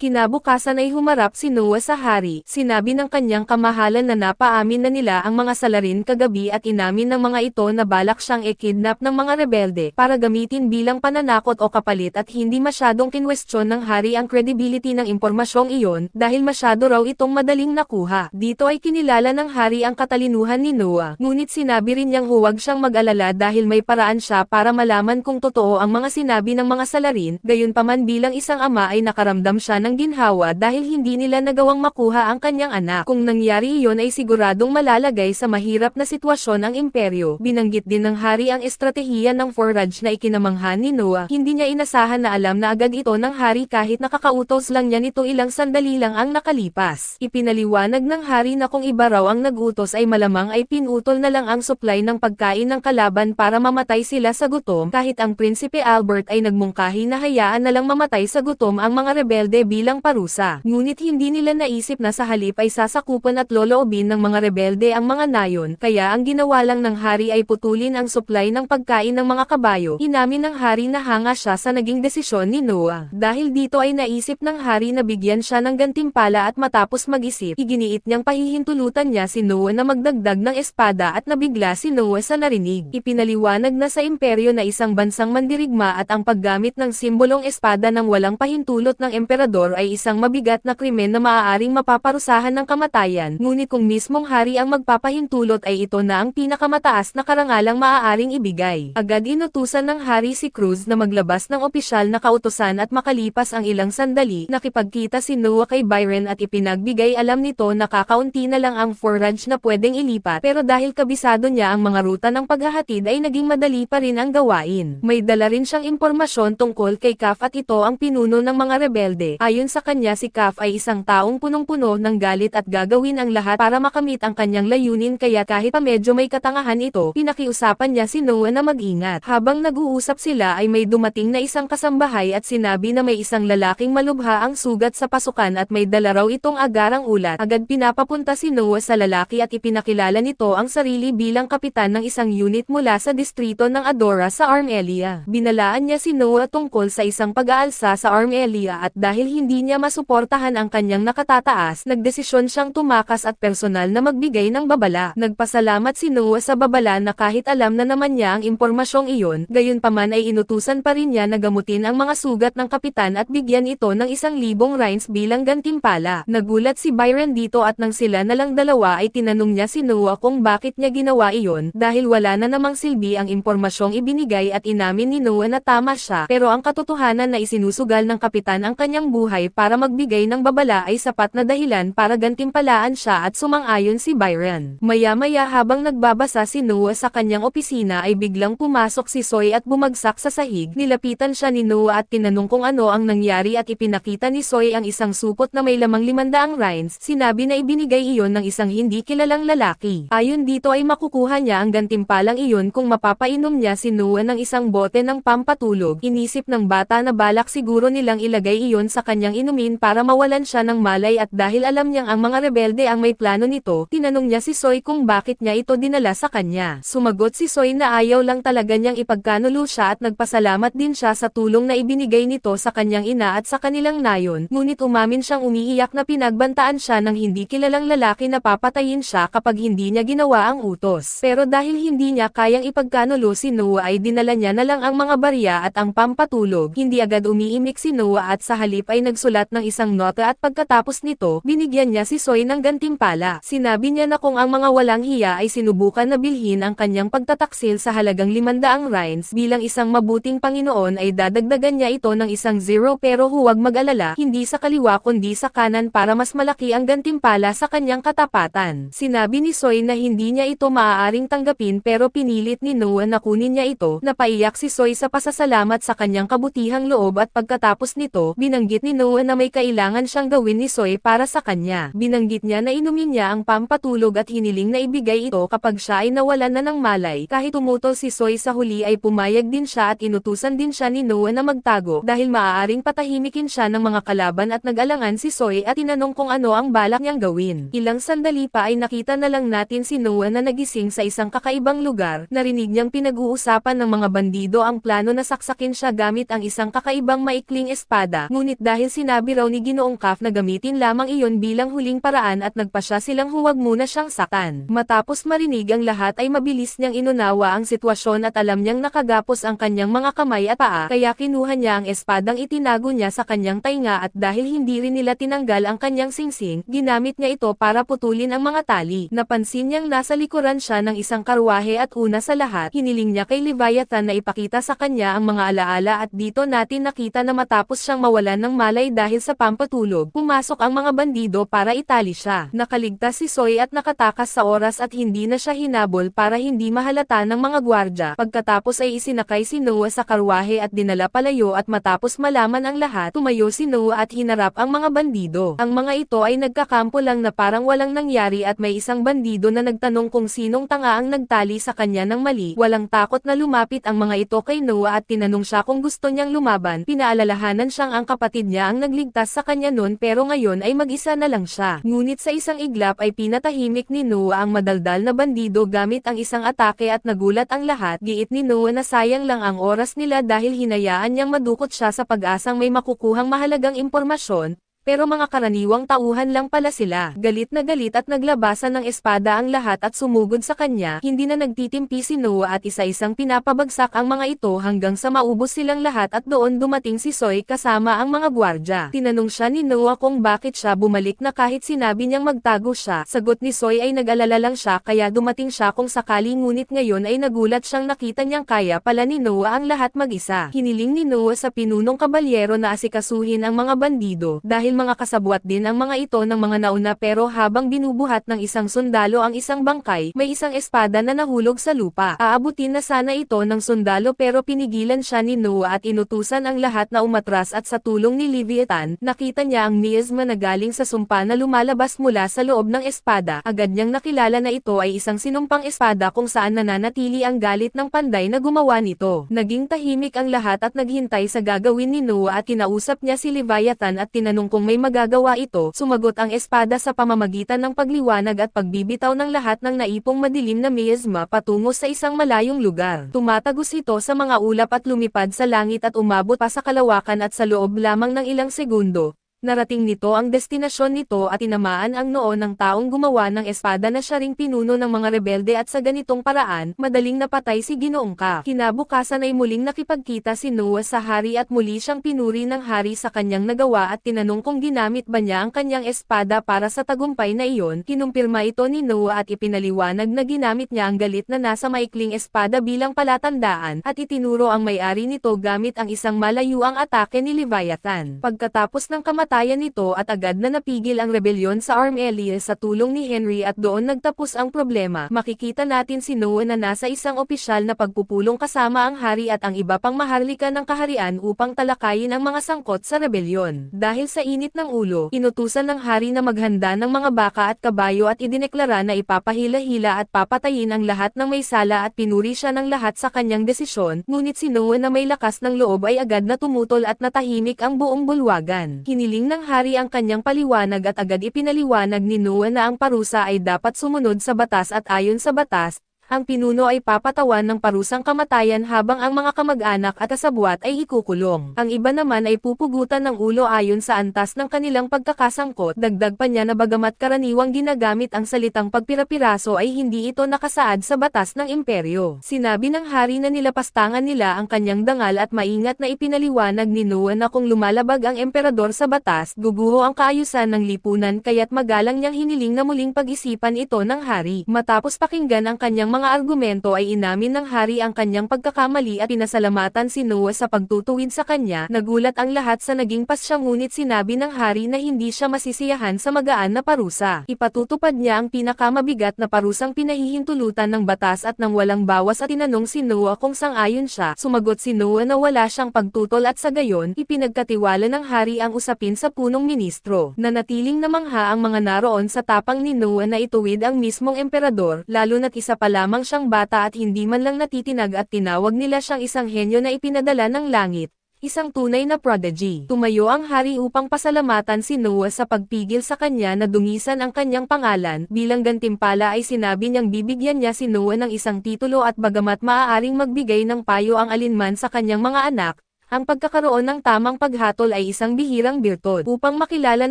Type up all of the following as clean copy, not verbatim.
Kinabukasan ay humarap si Noah sa hari. Sinabi ng kanyang kamahalan na napaamin na nila ang mga salarin kagabi at inamin ng mga ito na balak siyang i-kidnap ng mga rebelde para gamitin bilang pananakot o kapalit at hindi masyadong kinwestiyon ng hari ang credibility ng impormasyong iyon dahil masyado raw itong madaling nakuha. Dito ay kinilala ng hari ang katalinuhan ni Noah, ngunit sinabi rin niyang huwag siyang mag-alala dahil may paraan siya para malaman kung totoo ang mga sinabi ng mga salarin. Gayunpaman bilang isang ama ay nakaramdam siya ng ginhawa dahil hindi nila nagawang makuha ang kanyang anak. Kung nangyari iyon ay siguradong malalagay sa mahirap na sitwasyon ang imperyo. Binanggit din ng hari ang estratehiya ng forage na ikinamangha ni Noah. Hindi niya inasahan na alam na agad ito ng hari kahit nakakautos lang niya nito ilang sandali lang ang nakalipas. Ipinaliwanag ng hari na kung iba raw ang nagutos ay malamang ay pinutol na lang ang supply ng pagkain ng kalaban para mamatay sila sa gutom kahit ang Prinsipe Albert ay nagmungkahi na hayaan na lang mamatay sa gutom ang mga rebelde bilang parusa. Ngunit hindi nila naisip na sa halip ay sasakupan at loloobin ng mga rebelde ang mga nayon, kaya ang ginawa lang ng hari ay putulin ang supply ng pagkain ng mga kabayo. Inamin ng hari na hanga siya sa naging desisyon ni Noah. Dahil dito ay naisip ng hari na bigyan siya ng gantimpala at matapos mag-isip, iginiit niyang pahihintulutan niya si Noah na magdagdag ng espada at nabigla si Noah sa narinig. Ipinaliwanag na sa imperyo na isang bansang mandirigma at ang paggamit ng simbolong espada ng walang pahintulot ng emperador ay isang mabigat na krimen na maaaring mapaparusahan ng kamatayan, ngunit kung mismong hari ang magpapahintulot ay ito na ang pinakamataas na karangalang maaaring ibigay. Agad inutusan ng hari si Cruz na maglabas ng opisyal na kautusan at makalipas ang ilang sandali, nakipagkita si Noah kay Byron at ipinagbigay alam nito na kakaunti na lang ang forage na pwedeng ilipat, pero dahil kabisado niya ang mga ruta ng paghahatid ay naging madali pa rin ang gawain. May dala rin siyang impormasyon tungkol kay Kaf at ito ang pinuno ng mga rebelde. Ayon sa kanya si Kaf ay isang taong punong-puno ng galit at gagawin ang lahat para makamit ang kanyang layunin kaya kahit pa medyo may katangahan ito, pinakiusapan niya si Noah na mag-ingat. Habang nag-uusap sila ay may dumating na isang kasambahay at sinabi na may isang lalaking malubha ang sugat sa pasukan at may dala raw itong agarang ulat. Agad pinapapunta si Noah sa lalaki at ipinakilala nito ang sarili bilang kapitan ng isang unit mula sa distrito ng Adora sa Armelia. Binalaan niya si Noah tungkol sa isang pag-aalsa sa Armelia at dahil hindi niya masuportahan ang kanyang nakatataas, nagdesisyon siyang tumakas at personal na magbigay ng babala. Nagpasalamat si Noah sa babala na kahit alam na naman niya ang impormasyong iyon, gayunpaman ay inutusan pa rin niya na gamutin ang mga sugat ng kapitan at bigyan ito ng 1,000 reins bilang gantimpala. Nagulat si Byron dito at nang sila na lang dalawa ay tinanong niya si Noah kung bakit niya ginawa iyon dahil wala na namang silbi ang impormasyong ibinigay at inamin ni Noah na tama siya, pero ang katotohanan na isinusugal ng kapitan ang kanyang buhay para magbigay ng babala ay sapat na dahilan para gantimpalaan siya at sumang-ayon si Byron. Maya-maya habang nagbabasa si Noah sa kanyang opisina ay biglang pumasok si Soy at bumagsak sa sahig. Nilapitan siya ni Noah at tinanong kung ano ang nangyari at ipinakita ni Soy ang isang supot na may lamang 500 reins. Sinabi na ibinigay iyon ng isang hindi kilalang lalaki. Ayon dito ay makukuha niya ang gantimpalang iyon kung mapapainom niya si Noah ng isang bote ng pampatulog. Inisip ng bata na balak siguro nilang ilagay iyon sa kanyang inumin para mawalan siya ng malay at dahil alam niyang ang mga rebelde ang may plano nito, tinanong niya si Soy kung bakit niya ito dinala sa kanya. Sumagot si Soy na ayaw lang talaga niyang ipagkanulo siya at nagpasalamat din siya sa tulong na ibinigay nito sa kanyang ina at sa kanilang nayon, ngunit umamin siyang umiiyak na pinagbantaan siya ng hindi kilalang lalaki na papatayin siya kapag hindi niya ginawa ang utos. Pero dahil hindi niya kayang ipagkanulo si Noah ay dinala niya na lang ang mga barya at ang pampatulog. Hindi agad umiimik si Noah at sa halip ay nagsulat ng isang nota at pagkatapos nito, binigyan niya si Soy ng gantimpala. Sinabi niya na kung ang mga walang hiya ay sinubukan na bilhin ang kanyang pagtataksil sa halagang 500 reins bilang isang mabuting Panginoon ay dadagdagan niya ito ng 1 zero pero huwag mag-alala, hindi sa kaliwa kundi sa kanan para mas malaki ang gantimpala sa kanyang katapatan. Sinabi ni Soy na hindi niya ito maaaring tanggapin pero pinilit ni Noah na kunin niya ito. Napaiyak si Soy sa pasasalamat sa kanyang kabutihang loob at pagkatapos nito, binanggit ni Noah na may kailangan siyang gawin ni Soy para sa kanya. Binanggit niya na inumin niya ang pampatulog at hiniling na ibigay ito kapag siya ay nawalan na ng malay. Kahit umutol si Soy sa huli ay pumayag din siya at inutusan din siya ni Noah na magtago dahil maaaring patahimikin siya ng mga kalaban at nag-alangan si Soy at tinanong kung ano ang balak niyang gawin. Ilang sandali pa ay nakita na lang natin si Noah na nagising sa isang kakaibang lugar. Narinig niyang pinag-uusapan ng mga bandido ang plano na saksakin siya gamit ang isang kakaibang maikling espada, ngunit dahil dahil sinabi raw ni Ginoong Kaf na gamitin lamang iyon bilang huling paraan at nagpa siya silang huwag muna siyang saktan. Matapos marinig ang lahat ay mabilis niyang inunawa ang sitwasyon at alam niyang nakagapos ang kanyang mga kamay at paa, kaya kinuha niya ang espadang itinago niya sa kanyang tainga at dahil hindi rin nila tinanggal ang kanyang singsing, ginamit niya ito para putulin ang mga tali. Napansin niyang nasa likuran siya ng isang karwahe at una sa lahat, hiniling niya kay Leviathan na ipakita sa kanya ang mga alaala at dito natin nakita na matapos siyang mawalan ng malay dahil sa pampatulog, pumasok ang mga bandido para itali siya. Nakaligtas si Soy at nakatakas sa oras at hindi na siya hinabol para hindi mahalata ng mga gwardya. Pagkatapos ay isinakay si Noah sa karwahe at dinala palayo at matapos malaman ang lahat, tumayo si Noah at hinarap ang mga bandido. Ang mga ito ay nagkakampo lang na parang walang nangyari at may isang bandido na nagtanong kung sinong tanga ang nagtali sa kanya ng mali. Walang takot na lumapit ang mga ito kay Noah at tinanong siya kung gusto niyang lumaban. Pinaalalahanan siyang ang kapatid niya ang nagligtas sa kanya noon pero ngayon ay mag-isa na lang siya. Ngunit sa isang iglap ay pinatahimik ni Noah ang madaldal na bandido gamit ang isang atake at nagulat ang lahat. Giit ni Noah na sayang lang ang oras nila dahil hinayaan niyang madukot siya sa pag-asang may makukuhang mahalagang impormasyon. Pero mga karaniwang tauhan lang pala sila. Galit na galit at naglabasan ng espada ang lahat at sumugod sa kanya. Hindi na nagtitimpi si Noah at isa-isang pinapabagsak ang mga ito hanggang sa maubos silang lahat at doon dumating si Soy kasama ang mga gwardya. Tinanong siya ni Noah kung bakit siya bumalik na kahit sinabi niyang magtago siya. Sagot ni Soy ay nag-alala lang siya kaya dumating siya kung sakali ngunit ngayon ay nagulat siyang nakita niyang kaya pala ni Noah ang lahat mag-isa. Hiniling ni Noah sa pinunong kabalyero na asikasuhin ang mga bandido dahil mga kasabwat din ang mga ito ng mga nauna pero habang binubuhat ng isang sundalo ang isang bangkay, may isang espada na nahulog sa lupa. Aabutin na sana ito ng sundalo pero pinigilan siya ni Noah at inutusan ang lahat na umatras at sa tulong ni Leviathan, nakita niya ang miasma na galing sa sumpa na lumalabas mula sa loob ng espada. Agad niyang nakilala na ito ay isang sinumpang espada kung saan nananatili ang galit ng panday na gumawa nito. Naging tahimik ang lahat at naghintay sa gagawin ni Noah at kinausap niya si Leviathan at tinanong kung may magagawa ito. Sumagot ang espada sa pamamagitan ng pagliwanag at pagbibitaw ng lahat ng naipong madilim na miasma patungo sa isang malayong lugar. Tumatagos ito sa mga ulap at lumipad sa langit at umabot pa sa kalawakan at sa loob lamang ng ilang segundo. Narating nito ang destinasyon nito at tinamaan ang noo ng taong gumawa ng espada na siya ring pinuno ng mga rebelde at sa ganitong paraan, madaling napatay si Ginoong Kaf. Kinabukasan ay muling nakipagkita si Noah sa hari at muli siyang pinuri ng hari sa kanyang nagawa at tinanong kung ginamit ba niya ang kanyang espada para sa tagumpay na iyon. Kinumpirma ito ni Noah at ipinaliwanag na ginamit niya ang galit na nasa maikling espada bilang palatandaan at itinuro ang may-ari nito gamit ang isang malayuang atake ni Leviathan. Pagkatapos ng kamatayan nito at agad na napigil ang rebelyon sa Armelia sa tulong ni Henry at doon nagtapos ang problema. Makikita natin si Noah na nasa isang opisyal na pagpupulong kasama ang hari at ang iba pang maharlika ng kaharian upang talakayin ang mga sangkot sa rebelyon. Dahil sa init ng ulo, inutusan ng hari na maghanda ng mga baka at kabayo at idineklara na ipapahila-hila at papatayin ang lahat ng may sala at pinuri siya ng lahat sa kanyang desisyon, ngunit si Noah na may lakas ng loob ay agad na tumutol at natahimik ang buong bulwagan. Hiniling ng hari ang kanyang paliwanag at agad ipinaliwanag ni Noah na ang parusa ay dapat sumunod sa batas at ayon sa batas, ang pinuno ay papatawan ng parusang kamatayan habang ang mga kamag-anak at kasabwat ay ikukulong. Ang iba naman ay pupugutan ng ulo ayon sa antas ng kanilang pagkakasangkot. Dagdag pa niya na bagamat karaniwang ginagamit ang salitang pagpirapiraso ay hindi ito nakasaad sa batas ng imperyo. Sinabi ng hari na nilapastangan nila ang kanyang dangal at maingat na ipinaliwanag ni Noah na kung lumalabag ang emperador sa batas, guguho ang kaayusan ng lipunan kaya't magalang niyang hiniling na muling pag-isipan ito ng hari. Matapos pakinggan ang kanyang mga argumento ay inamin ng hari ang kanyang pagkakamali at pinasalamatan si Noah sa pagtutuwid sa kanya. Nagulat ang lahat sa naging pasya ngunit sinabi ng hari na hindi siya masisiyahan sa magaan na parusa. Ipatutupad niya ang pinakamabigat na parusang pinahihintulutan ng batas at nang walang bawas at tinanong si Noah kung sang-ayon siya. Sumagot si Noah na wala siyang pagtutol at sa gayon, ipinagkatiwala ng hari ang usapin sa punong ministro. Nanatiling namangha ang mga naroon sa tapang ni Noah na ituwid ang mismong emperador, lalo na't isa pa lamang siyang bata at hindi man lang natitinag at tinawag nila siyang isang henyo na ipinadala ng langit, isang tunay na prodigy. Tumayo ang hari upang pasalamatan si Noah sa pagpigil sa kanya na dungisan ang kanyang pangalan. Bilang gantimpala ay sinabi niyang bibigyan niya si Noah ng isang titulo at bagamat maaaring magbigay ng payo ang alinman sa kanyang mga anak, Ang pagkakaroon ng tamang paghatol ay isang bihirang birtud. Upang makilala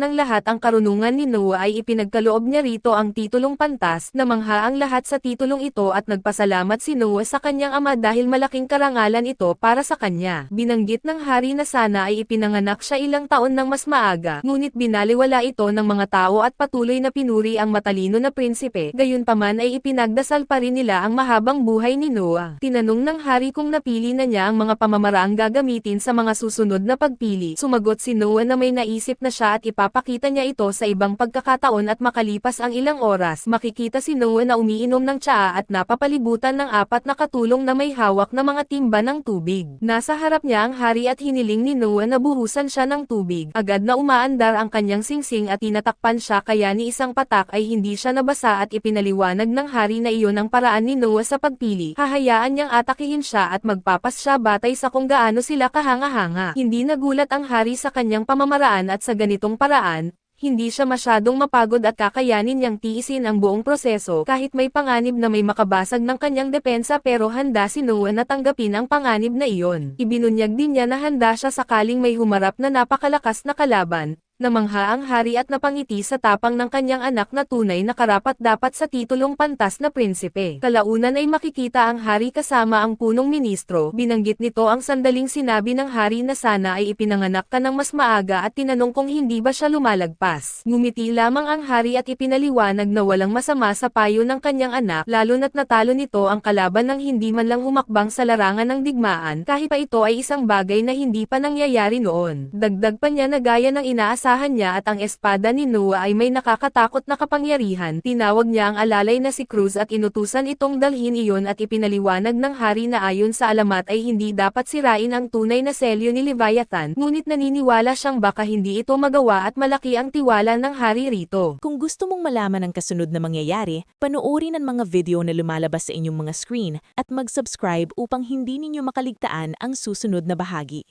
ng lahat ang karunungan ni Noah ay ipinagkaloob niya rito ang titulong pantas, namangha ang lahat sa titulong ito at nagpasalamat si Noah sa kanyang ama dahil malaking karangalan ito para sa kanya. Binanggit ng hari na sana ay ipinanganak siya ilang taon ng mas maaga, ngunit binaliwala ito ng mga tao at patuloy na pinuri ang matalino na prinsipe, gayunpaman ay ipinagdasal pa rin nila ang mahabang buhay ni Noah. Tinanong ng hari kung napili na niya ang mga pamamaraang gagamitin sa mga susunod na pagpili. Sumagot si Noah na may naisip na siya at ipapakita niya ito sa ibang pagkakataon at makalipas ang ilang oras, makikita si Noah na umiinom ng tsaa at napapalibutan ng 4 na katulong na may hawak na mga timba ng tubig. Nasa harap niya ang hari at hiniling ni Noah na buhusan siya ng tubig. Agad na umaandar ang kanyang singsing at tinatakpan siya kaya ni isang patak ay hindi siya nabasa at ipinaliwanag ng hari na iyon ang paraan ni Noah sa pagpili. Hahayaan niyang atakihin siya at magpapas siya batay sa kung gaano sila kahanga-hanga. Hindi nagulat ang hari sa kanyang pamamaraan at sa ganitong paraan, hindi siya masyadong mapagod at kakayanin niyang tiisin ang buong proseso kahit may panganib na may makabasag ng kanyang depensa pero handa si Noah na tanggapin ang panganib na iyon. Ibinunyag din niya na handa siya sakaling may humarap na napakalakas na kalaban. Namangha ang hari at napangiti sa tapang ng kanyang anak na tunay na karapat-dapat sa titulong pantas na prinsipe. Kalaunan ay makikita ang hari kasama ang punong ministro. Binanggit nito ang sandaling sinabi ng hari na sana ay ipinanganak ka ng mas maaga at tinanong kung hindi ba siya lumalagpas. Ngumiti lamang ang hari at ipinaliwanag na walang masama sa payo ng kanyang anak, lalo na't natalo nito ang kalaban ng hindi man lang humakbang sa larangan ng digmaan kahit pa ito ay isang bagay na hindi pa nangyayari noon. Dagdag pa niya na gaya ng inaasahan niya at ang espada ni Noah ay may nakakatakot na kapangyarihan. Tinawag niya ang alalay na si Cruz at inutusan itong dalhin iyon at ipinaliwanag ng hari na ayon sa alamat ay hindi dapat sirain ang tunay na selyo ni Leviathan, ngunit naniniwala siyang baka hindi ito magawa at malaki ang tiwala ng hari rito. Kung gusto mong malaman ang kasunod na mangyayari, panoorin ang mga video na lumalabas sa inyong mga screen at mag-subscribe upang hindi ninyo makaligtaan ang susunod na bahagi.